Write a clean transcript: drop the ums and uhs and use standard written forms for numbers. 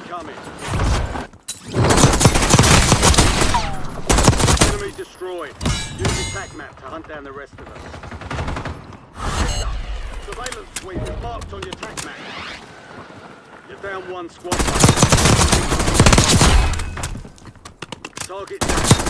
incoming. Enemy destroyed. Use your tac map to hunt down the rest of them. Surveillance sweep is marked on your tac map. You're down one squad. Target down.